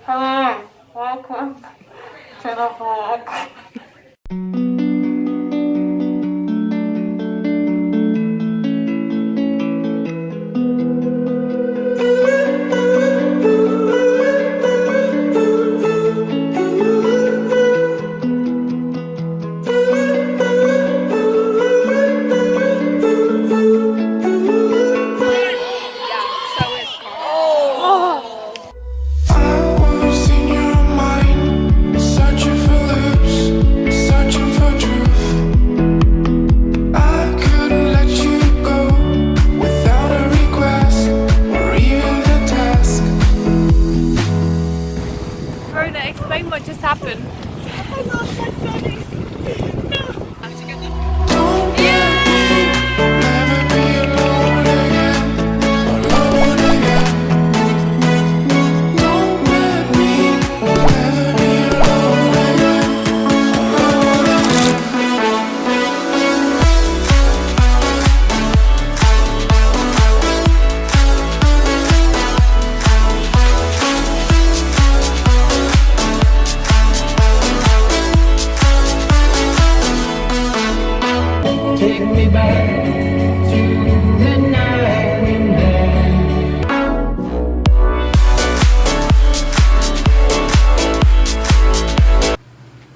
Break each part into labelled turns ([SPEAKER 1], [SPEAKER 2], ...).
[SPEAKER 1] Hello, welcome to the vlog.
[SPEAKER 2] Explain what just happened.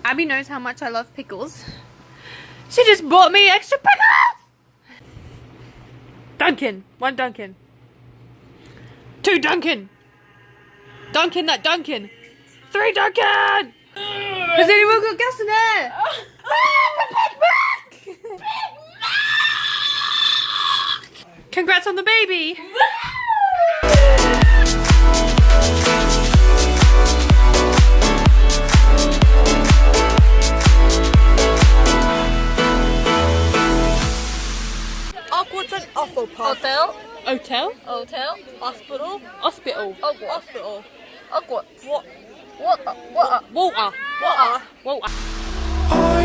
[SPEAKER 2] Abby knows how much I love pickles. She just bought me extra pickles! Duncan. 1 Duncan. 2 Duncan. Duncan that Duncan. 3 Duncan! Has anyone got gas in there? Big Mac! Congrats on the baby!
[SPEAKER 3] What's an awful path?
[SPEAKER 2] Hotel.
[SPEAKER 3] Hotel?
[SPEAKER 2] Hotel.
[SPEAKER 3] Hospital?
[SPEAKER 2] Hospital.
[SPEAKER 3] Hospital.
[SPEAKER 2] What?
[SPEAKER 3] Water.
[SPEAKER 2] Water. Water.
[SPEAKER 4] I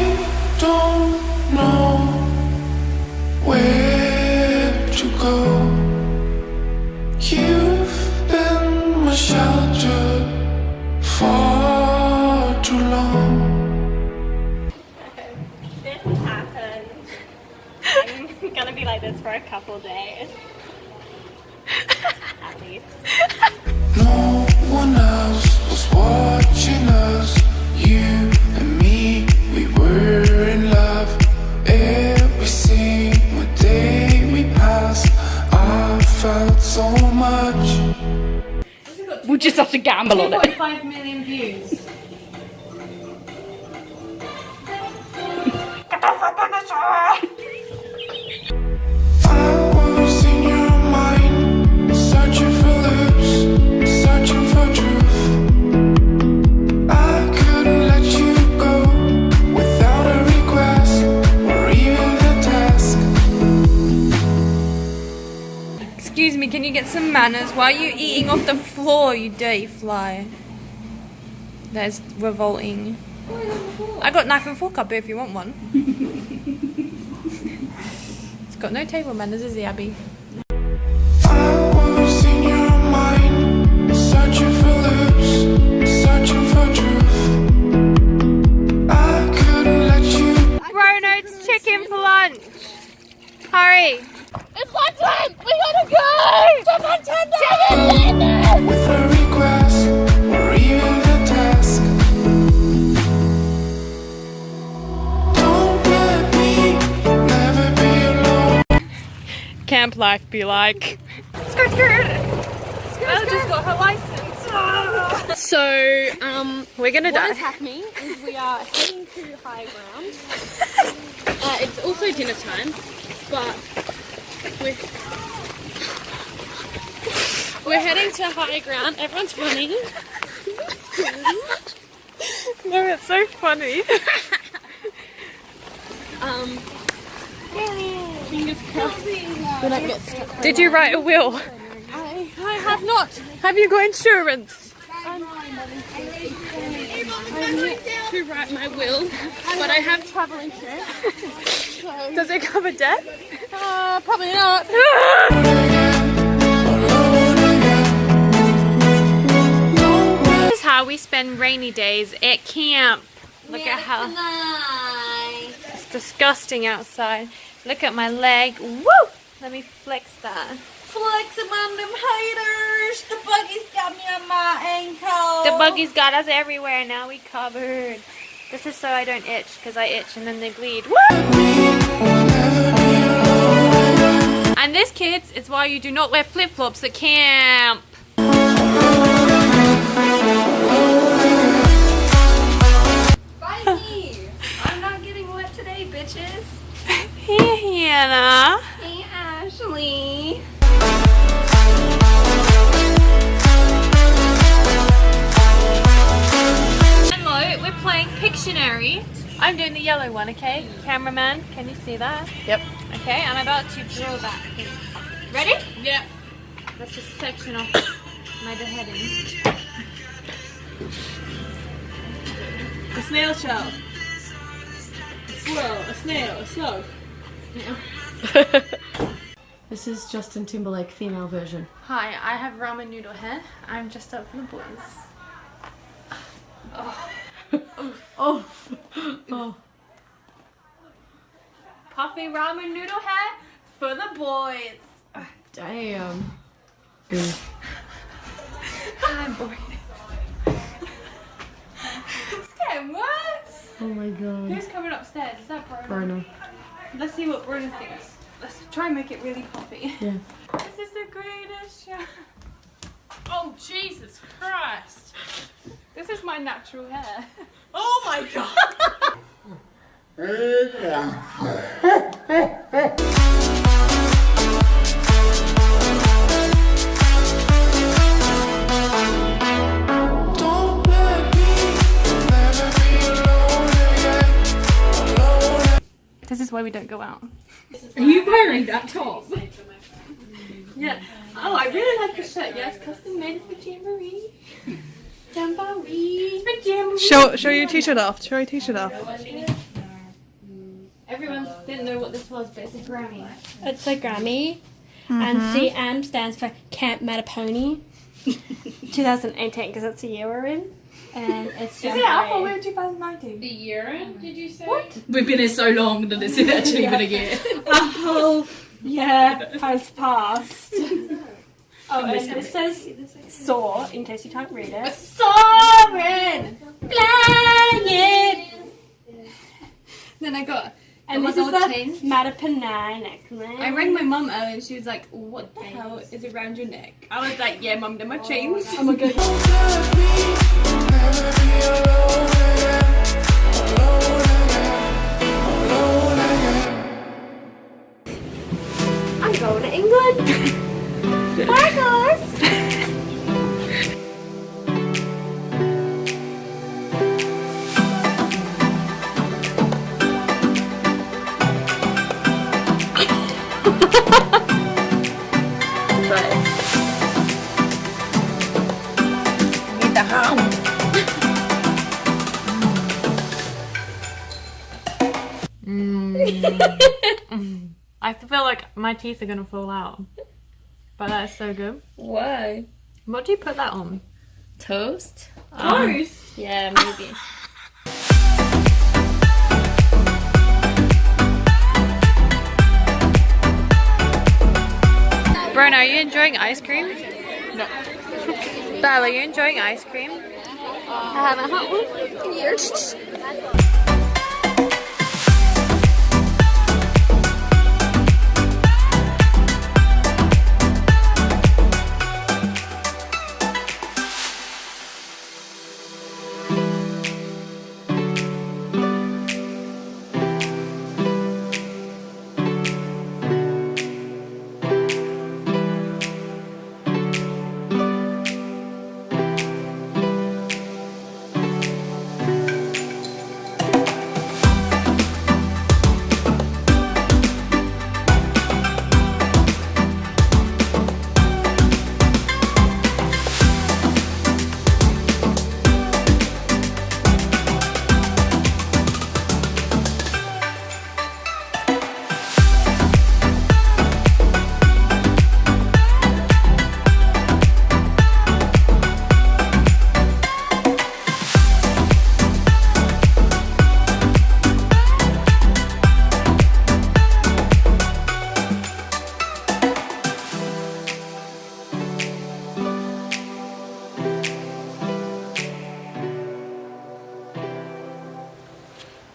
[SPEAKER 4] don't know where to go. You've been my shelter for too long.
[SPEAKER 5] This has happened. I'm gonna be like this for a couple days. At least.
[SPEAKER 4] No one else was watching us. You and me, we were in love. Every single day we passed, I felt so much.
[SPEAKER 3] We'll just have to gamble on it.
[SPEAKER 1] 2.5 million views.
[SPEAKER 4] I was in your mind, searching for lips, searching for truth. I couldn't let you go without a request or even a task.
[SPEAKER 2] Excuse me, can you get some manners? Why are you eating off the floor, you dirty fly? That is revolting. I got knife and fork up here if you want one. It's got no table manners, is he, Abby?
[SPEAKER 4] I was in your mind, searching for lips, searching for truth. I couldn't let you.
[SPEAKER 2] Bruno, it's chicken for lunch. Hurry.
[SPEAKER 3] It's lunchtime! We gotta go! Chicken tender!
[SPEAKER 4] With a request or even a task. Don't let me never be alone.
[SPEAKER 2] Camp life be like. Skirt, skirt. Bella just got her license. So, we're gonna die.
[SPEAKER 5] What is happening is we are heading to high ground. It's also dinner time, but we're heading to high ground. Everyone's running.
[SPEAKER 2] No, it's so funny.
[SPEAKER 5] Fingers crossed. We don't get stuck.
[SPEAKER 2] Did you write a will?
[SPEAKER 5] I have not.
[SPEAKER 2] Have you got insurance?
[SPEAKER 5] I'm yet to write my will, but I have travel insurance.
[SPEAKER 2] Does it cover death?
[SPEAKER 5] Probably not.
[SPEAKER 2] This is how we spend rainy days at camp. Look at how it's disgusting outside. Look at my leg. Woo! Let me flex that.
[SPEAKER 3] Flex among them haters. The buggy's got me on my ankle.
[SPEAKER 2] The buggies got us everywhere. Now we covered. This is so I don't itch, because I itch and then they bleed. Woo! And this, kids, is why you do not wear flip-flops at camp.
[SPEAKER 3] Bite me. I'm not getting wet today, bitches.
[SPEAKER 2] Hey, Hannah.
[SPEAKER 3] Hey, Ashley.
[SPEAKER 2] Hello, we're playing Pictionary. I'm doing the yellow one, okay? Cameraman, can you see that? Yep. Okay, I'm about to draw that thing. Ready?
[SPEAKER 5] Yeah.
[SPEAKER 2] Let's just section off my beheading.
[SPEAKER 5] A snail shell. A swirl. A snail. A slug.
[SPEAKER 6] This is Justin Timberlake female version.
[SPEAKER 2] Hi, I have ramen noodle hair. I'm just up for the boys.
[SPEAKER 6] Oh, oh.
[SPEAKER 2] Puffy ramen noodle hair for the boys.
[SPEAKER 6] Damn.
[SPEAKER 2] I'm bored. It's getting worse.
[SPEAKER 6] Oh my god.
[SPEAKER 2] Who's coming upstairs? Is that Bruno?
[SPEAKER 6] Bruno.
[SPEAKER 2] Let's see what Bruno thinks. Let's try and make it really puffy.
[SPEAKER 6] Yeah.
[SPEAKER 2] This is the greatest show.
[SPEAKER 5] Oh, Jesus Christ.
[SPEAKER 2] This is my natural hair.
[SPEAKER 5] Oh my God.
[SPEAKER 4] Don't let me never be alone again. Alone.
[SPEAKER 2] This is why we don't go out.
[SPEAKER 5] Are you wearing that top?
[SPEAKER 2] Yeah. Oh, I really like the shirt. Yeah, it's custom made for Jamboree. Jamboree. For Jamboree.
[SPEAKER 1] Show your t-shirt off. Show your t-shirt off.
[SPEAKER 2] Everyone didn't know what this was, but it's a Grammy.
[SPEAKER 5] It's a Grammy. And CM stands for Camp Matapony 2018 because that's the year we're in. And it's
[SPEAKER 2] Is it? I thought we were 2019.
[SPEAKER 5] The year in, did you say? What? We've been here so long that it's actually been a year.
[SPEAKER 3] A whole year has passed. Oh, and it says saw, in case you can't read it.
[SPEAKER 2] Soaring!
[SPEAKER 3] Flying!
[SPEAKER 2] Then I got
[SPEAKER 3] And
[SPEAKER 2] got
[SPEAKER 3] this
[SPEAKER 2] my
[SPEAKER 3] is
[SPEAKER 2] gold
[SPEAKER 3] the
[SPEAKER 2] chain.
[SPEAKER 3] Matapony necklace.
[SPEAKER 2] I rang my mum earlier and she was like, what the hell is around your neck? I was like, yeah, mum, they're my chains.
[SPEAKER 3] Oh my god.
[SPEAKER 4] Don't let me never be alone again. Alone again. Alone again.
[SPEAKER 3] I'm going to England. Bye guys.
[SPEAKER 2] I feel like my teeth are gonna fall out. But that's so good.
[SPEAKER 5] Why?
[SPEAKER 2] What do you put that on?
[SPEAKER 5] Toast?
[SPEAKER 2] Toast?
[SPEAKER 5] Yeah, maybe.
[SPEAKER 2] Bruno, are you enjoying ice cream? No. Belle, are you enjoying ice cream?
[SPEAKER 3] I haven't had one in years.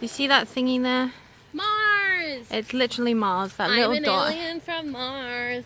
[SPEAKER 2] You see that thingy there?
[SPEAKER 5] Mars!
[SPEAKER 2] It's literally Mars, that
[SPEAKER 5] I'm
[SPEAKER 2] little
[SPEAKER 5] an
[SPEAKER 2] dot.
[SPEAKER 5] alien from Mars.